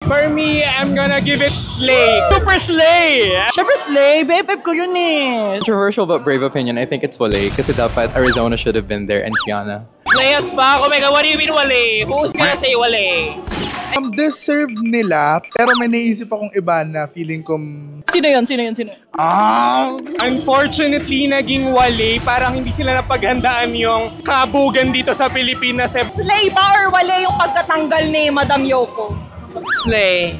For me, I'm gonna give it Slay. Super Slay! Siyempre Slay, babe ko yun eh. Controversial but brave opinion, I think it's Wale. Kasi dapat Arizona should have been there and Kiana. Slay as fuck. Oh my god, what do you mean Wale? Who's gonna say Wale? Deserve nila, pero may naisip akong iba na feeling ko... Sino yun? Unfortunately, naging Wale. Parang hindi sila napaghandaan yung kabugan dito sa Pilipinas. Slay ba or Wale yung pagkatanggal ni Madam Yoko? Slay.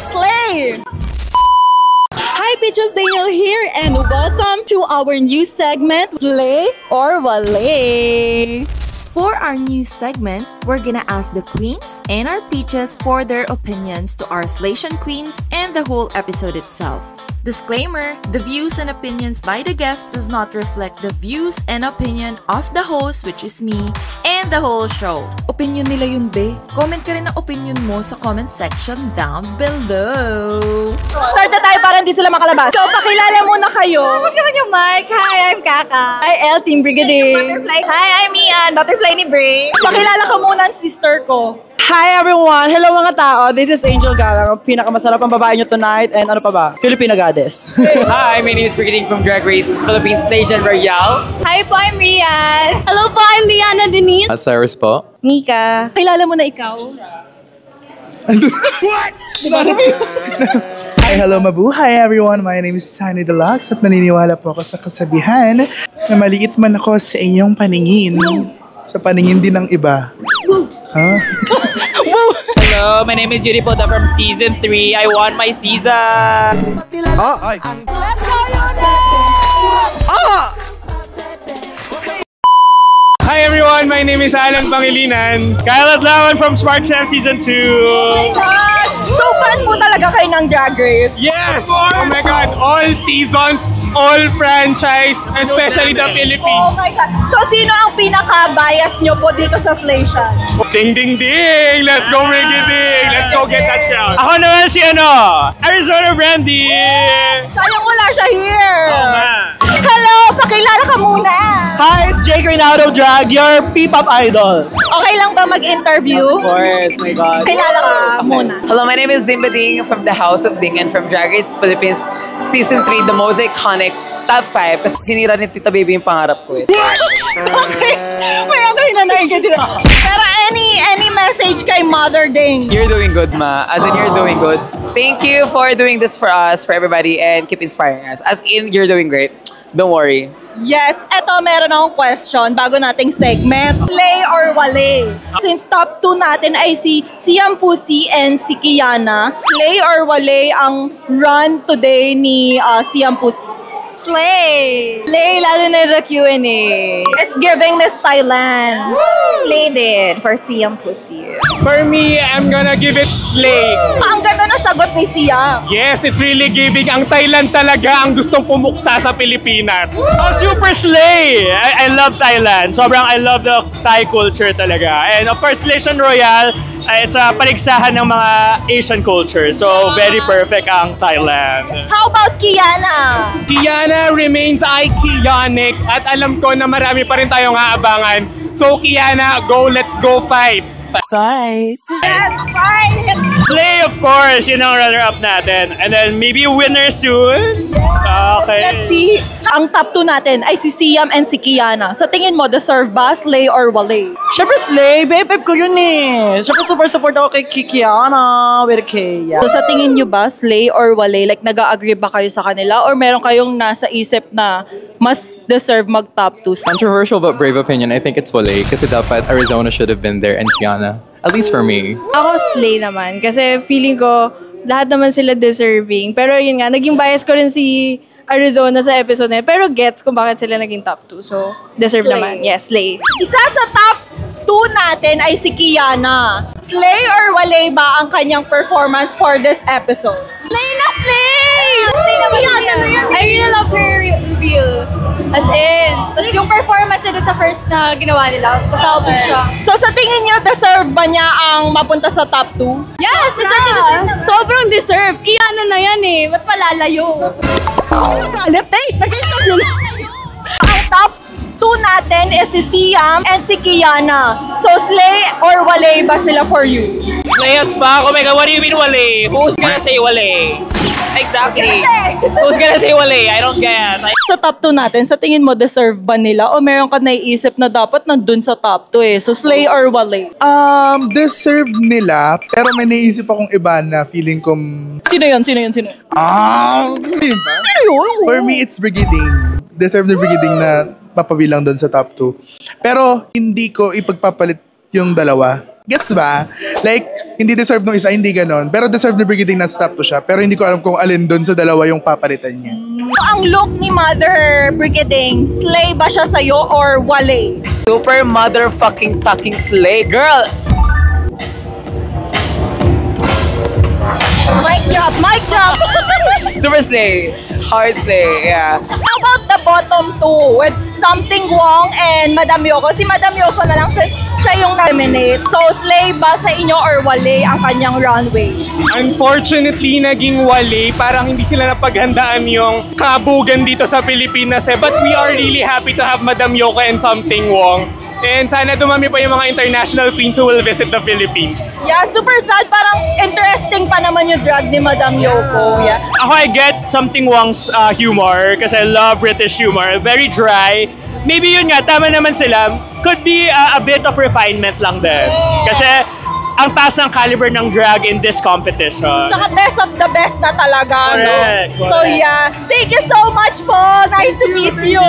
Slay! Hi, Bitches, Daniel here, and welcome to our new segment, Slay or Wale. For our new segment, we're gonna ask the queens and our peaches for their opinions to our Slation queens and the whole episode itself. Disclaimer, the views and opinions by the guests does not reflect the views and opinion of the host, which is me, and the whole show. Opinion nila yun, be. Comment ka rin ang opinion mo sa comment section down below. Start na tayo para hindi sila makalabas. So, pakilala muna kayo. Huwag naman yung mic. Hi, I'm Kaka. Hi, El, Team Brigadier. Butterfly. Hi, I'm Ian. Butterfly ni Bray. Pakilala ka muna ang sister ko. Hi everyone! Hello mga tao! This is Angel Galang, ang pinakamasarap ang babae nyo tonight, and ano pa ba? Filipina Goddess. Hi, my name is Brigading from Drag Race Philippines Station Royale. Hi po, I'm Rian. Hello po, I'm Liana Denise. Cyrus po. Mika. Pakilala mo na ikaw. What? Hi, hello, mabuhay everyone! My name is Sunny Deluxe at naniniwala po ako sa kasabihan na maliit man ako sa inyong paningin, sa paningin din ng iba. Huh? Hello, my name is Yuri Pota from Season 3. I won my season! Hi everyone, my name is Alan Pangilinan. Kyle Adlawan from Spark Sam Season 2. So, fan po talaga kayo ng Drag Race? Yes! Oh my god, all seasons, all franchise, especially the Philippines. Oh my God. So, sino ang pinaka-bias nyo po dito sa Slation? Ding ding ding! Let's go Brigading! Let's go get that crown! Ako naman si Arizona Brandy! Sayang wala siya here! Oo nga. Hello! Pakilala ka muna! Hi, it's Jake Reynaldo Drag, your P-pop idol. Okay lang ba mag-interview? Of course, my God. Kilala ka muna. Hello, my name is Zimba Ding from the House of Ding and from Drag Race Philippines Season 3, the most iconic top 5 kasi sinira ni Tita Baby yung pangarap ko. Okay. May ano hinanayin ka dito. Pero any message kay Mother Ding? You're doing good, ma. As in, you're doing good. Thank you for doing this for us, for everybody, and keep inspiring us. As in, you're doing great. Don't worry. Yes, eto meron akong question bago nating segment. Slay or Wale? Since top 2 natin ay si Siam Pussy and si Kiana, Slay or Wale ang run today ni Siam Pussy? Slay. Slay, lalo na the Q&A. It's giving Miss Thailand. Slay din for Siam Pussy. For me, I'm gonna give it Slay. Ang ganda na sagot ni Siam. Yes, it's really giving. Ang Thailand talaga ang gustong pumuksa sa Pilipinas. Oh, super Slay! I love Thailand. Sobrang I love the Thai culture talaga. And of course, Slation Royale, it's a paligsahan ng mga Asian culture. So, very perfect ang Thailand. How about Kiana? Kiana remains iconic at alam ko na marami pa rin tayong aabangan. So, Kiana, let's go fight! Fight! Yes, fine! Slay, of course, yun ang runner-up natin. And then, maybe winner soon? Okay. Let's see. Ang top 2 natin ay si Siam and si Kiana. Sa tingin mo, deserve ba Slay or Wale? Siyempre Slay, babe ko yun eh. Siyempre super support ako kay Kikiana with a K. Yeah. So sa tingin nyo ba, Slay or Wale? Like, nag-agree ba kayo sa kanila? Or meron kayong nasa isip na mas deserve mag-top 2? Controversial but brave opinion, I think it's Wale. Kasi dapat Arizona should have been there and Kiana. At least for me. Ako Slay naman kasi feeling ko lahat naman sila deserving. Pero yun nga, naging bias ko rin si Arizona sa episode na yun. Pero gets kung bakit sila naging top 2. So, deserve Slay. naman. Yes, Slay. Isa sa top 2 natin ay si Kiana. Slay or Wale ba ang kanyang performance for this episode? Slay na Slay! Slay naman siya. I really love her reveal. As in, tapos yung performance niya dun sa first na ginawa nila, pasabog siya. So sa tingin niyo, deserve ba niya ang mapunta sa top 2? Yes, deserve na. Sobrang deserve. Kiana na yan eh. Ba't palalayo? Galit eh! Nag-interview lang! Ang top 2 2 natin is si Siam and si Kiana. So, slay or walay ba sila for you? Slay as fuck. Oh my God, what do you mean wale? Who's gonna say wale? Exactly. Who's gonna say wale? I don't get. Sa top 2 natin, sa tingin mo deserve ba nila? O meron ka naiisip na dapat nandun sa top 2 eh? So, slay or walay? Deserve nila, pero may naisip akong iba na feeling ko... Sino yun? Sino yun? Sino yun? Hindi ba? Sino yun? For me, it's Brigading. Deserve ni Brigading na mapabilang doon sa top 2. Pero, hindi ko ipagpapalit yung dalawa. Gets ba? Like, hindi deserve nung isa, hindi ganon. Pero deserve ni Brigading na sa top 2 siya. Pero hindi ko alam kung alin doon sa dalawa yung papalitan niya. Ang look ni Mother Brigading, slay ba siya sa'yo or walay? Super motherfucking talking slay. Girl, Mic drop! Mic drop! super slay. Hard slay, yeah. How about the bottom 2 with Something Wong and Madam Yoko? Si Madam Yoko na lang since siya yung nominate. So, slay ba sa inyo or walay ang kanyang runway? Unfortunately, naging wale. Parang hindi sila napaghandaan yung kabugan dito sa Pilipinas eh. But we are really happy to have Madam Yoko and Something Wong. And sana dumami pa yung mga international queens who will visit the Philippines. Yeah, super sad. Parang interesting pa naman yung drag ni Madam Yoko. Yeah. Ako, I get Something Wong's humor kasi I love British humor. Very dry. Maybe yun nga, tama naman sila. Could be a bit of refinement lang din. Kasi ang taas ng caliber ng drag in this competition. Tsaka best of the best na talaga, Correct, no? So yeah, thank you so much po. Nice to meet you.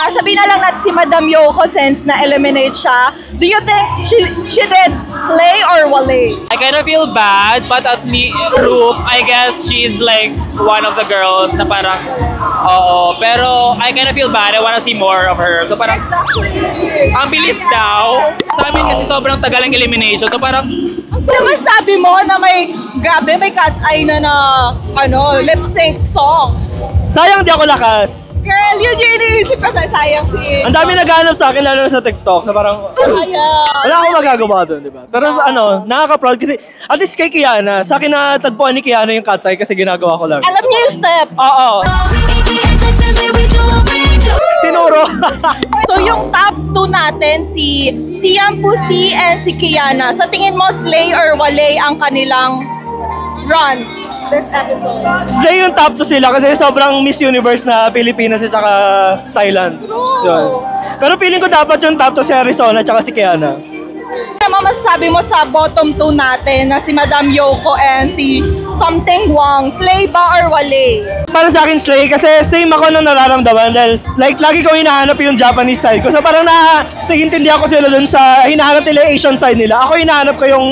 Sabihin na lang natin si Madam Yoko since na-eliminate siya. Do you think she did slay or walay? I kind of feel bad, but at least group, I guess she's like one of the girls na parang, oo. Pero I kind of feel bad. I wanna see more of her. So parang, ang bilis daw. Sa amin kasi sobrang tagal ang elimination. So parang, Diba sabi mo na may cat's eye na lip sync song? Sayang di ako lakas. Girl, yun yung iniisip ko sa sayang si... Ang dami naghahanap sa akin, lalo na sa TikTok, na parang, wala akong magagawa doon, di ba? Pero sa nakaka-proud kasi, at least kay Kiana, sa akin na tagpuan ni Kiana yung cat's eye kasi ginagawa ko lang. Alam niyo yung step. Oo. Tinuro. So yung top 2 natin, si Siam Pusi and si Kiana. Sa tingin mo, slay or walay ang kanilang run this episode? Slay yung top 2 sila kasi sobrang Miss Universe na Pilipinas at saka Thailand. Yun. Pero feeling ko dapat yung top 2 si Arizona at saka si Kiana. Ano naman masasabi mo sa bottom 2 natin na si Madam Yoko and si Something Wong? Slay ba or walay? Para sa akin, slay kasi same ako nung nararamdaman dahil like lagi ko hinahanap yung Japanese side ko. So parang naiintindihan ko sila dun sa hinahanap nila yung Asian side nila. Ako hinahanap ko yung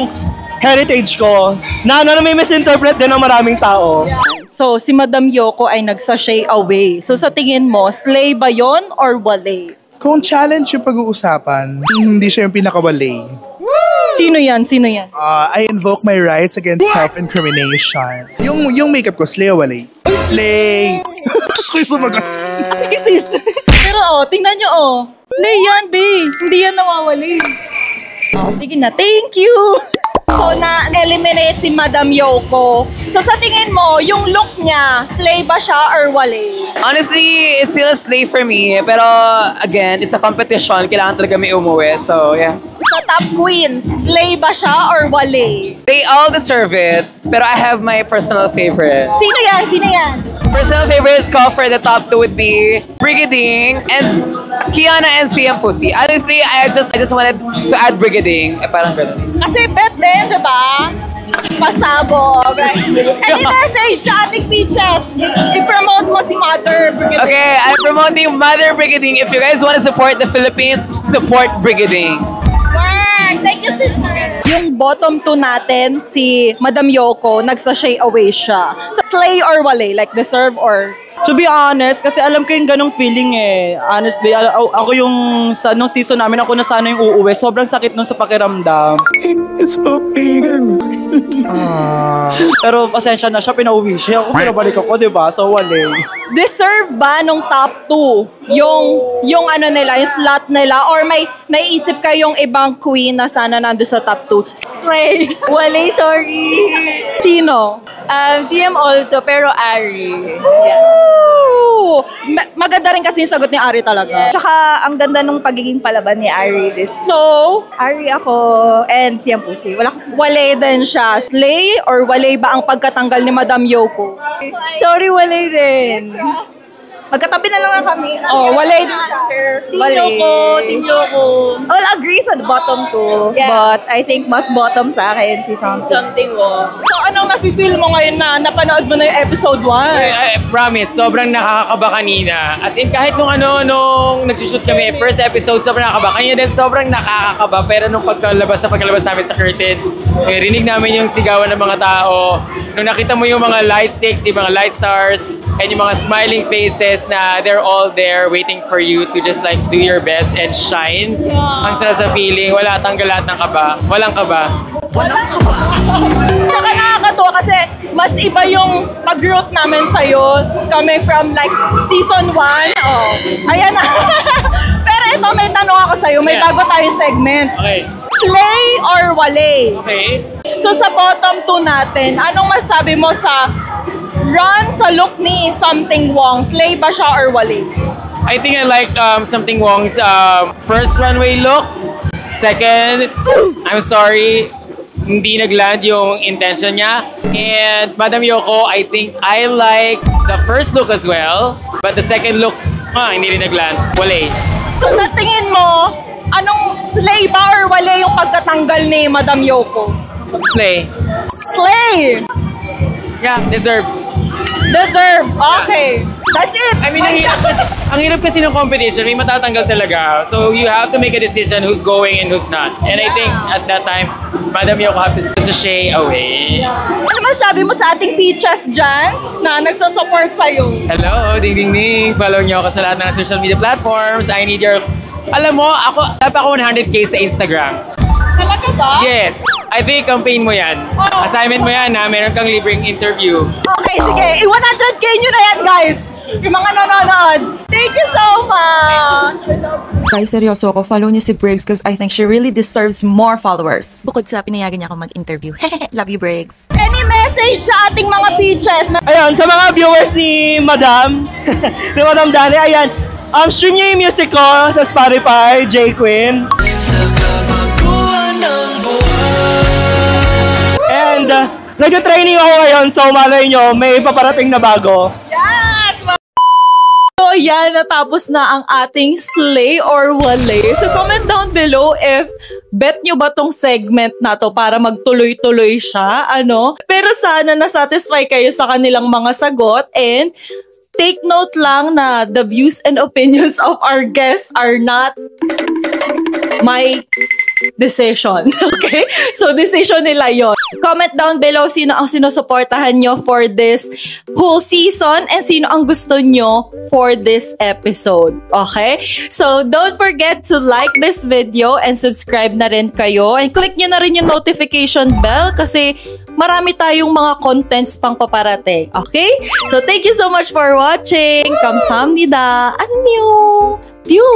heritage ko na may misinterpret din ng maraming tao. So si Madam Yoko ay nagsashay away. So sa tingin mo, slay ba yon or walay? Kung challenge yung pag-uusapan, hindi siya yung pinakawalay. Sino yan? Sino yan? I invoke my rights against self-incrimination. Yung makeup ko, slay o walay? Slay! Kuya sumagot. Sige sis. Pero tingnan nyo slay yan, babe. Hindi yan nawawali. Sige na, thank you. So, na-eliminate si Madam Yoko. So, sa tingin mo, yung look niya, slay ba siya or walay? Honestly, it's still a slay for me. Pero again, it's a competition. Kailangan talaga may umuwi. So, yeah. Sa top queens, slay ba siya or walay? They all deserve it. Pero I have my personal favorite. Sino yan? Sino yan? Personal favorites ko for the top 2 would be Brigading and Kiana and Siam Pusi. Honestly, I just wanted to add Brigading. Parang ganun. Kasi bet din, diba? Pasabog. Any message sa ating peaches? I-promote mo si Mother Brigading. Okay, I'm promoting Mother Brigading. If you guys want to support the Philippines, support Brigading. Thank you, sister. Yung bottom 2 natin, si Madam Yoko, nagsashay away siya. So, slay or walay? Like, deserve or... To be honest, kasi alam ko yung ganong feeling eh. Honestly, ako yung nung season namin, ako na sana yung uuwi. Sobrang sakit nun sa pakiramdam. It's okay. Pero pasensya na siya, pinauwi siya. Ako pinabalik ako, di ba? So, wala. Deserve ba nung top 2 yung ano nila, yung slot nila? Or may naiisip kayong ibang queen na sana nando sa top 2? Slay. Walay, sorry. Sino? CM also, pero Ari. Yeah. Maganda rin kasi yung sagot ni Ari talaga. Tsaka, ang ganda nung pagiging palaban ni Ari this. So, Ari ako, and Siam Pusi. wale din siya. Slay or wale ba ang pagkatanggal ni Madam Yoko? Sorry, wala rin. Magkatabi na lang kami. Oh, wale din Team Yoko. I'll agree sa bottom two. Yeah. But I think mas bottom sa akin si Something Wong. So, anong nafe-feel mo ngayon na napanood mo na yung episode 1? I promise, sobrang nakakakaba kanina. As in, kahit nung nagsushoot kami, first episode, sobrang nakakaba. Kanina din, sobrang nakakakaba. Pero nung pagkalabas namin sa curtain, rinig namin yung sigawan ng mga tao. Nung nakita mo yung mga light sticks, yung mga light stars, and yung mga smiling faces na they're all there waiting for you to just like do your best and shine. Ang sarap sa feeling, wala, tanggal lahat ng kaba. Walang kaba. Tsaka nakakatuwa kasi mas iba yung pag-root namin sa'yo coming from like season 1. Oh, ayan na. Pero ito, may tanong ako sa'yo. May bago tayong segment. Okay. Slay or wale? Okay. So sa bottom 2 natin, anong masabi mo sa run sa look ni Something Wong? Slay ba siya or wale? I think I like Something Wong's first runway look. Second, I'm sorry, hindi nagland yung intention niya. And Madam Yoko, I think I like the first look as well. But the second look, hindi rin nagland. Wale. So sa tingin mo, anong slay ba or wale yung pagkatanggal ni Madam Yoko? Slay. Slay! Yeah, deserve. Deserve. Okay. That's it. I mean, ang hirap kasi ng competition, may matatanggal talaga. So you have to make a decision who's going and who's not. And I think at that time, Madam Yoko have to sashay away. Ano masabi mo sa ating peaches dyan na nagsusupport sa'yo? Hello, ding ding ding. Follow niyo ako sa lahat ng social media platforms. I need your... Alam mo, dapat ako 100k sa Instagram. Talaga ba? Yes. I think campaign mo yan. Assignment mo yan na meron kang libreng interview. Okay, sige. 100k nyo na yan, guys. Yung mga nanonood. Thank you so much. Guys, seryoso ako. Follow niyo si Briggs because I think she really deserves more followers. Bukod sa pinayagan niya ako mag-interview. Love you, Briggs. Any message sa ating mga peaches? Ayan, sa mga viewers ni Madam, ni Madam Dani, ayan, stream niyo yung music ko sa Spotify, J Queen. And nag-training ako ngayon, so malay nyo, may paparating na bago. Yes! So yan, natapos na ang ating slay or wale. So comment down below if bet nyo ba tong segment na to para magtuloy-tuloy siya, ano? Pero sana na-satisfy kayo sa kanilang mga sagot and take note lang na the views and opinions of our guests are not my decision. Okay? So, decision nila yon. Comment down below sino ang sinusuportahan nyo for this whole season and sino ang gusto nyo for this episode. Okay? So, don't forget to like this video and subscribe na rin kayo. And click nyo na rin yung notification bell kasi marami tayong mga contents pang paparating. Okay? So, thank you so much for watching. Kamsahamnida. Annyeong! Pew!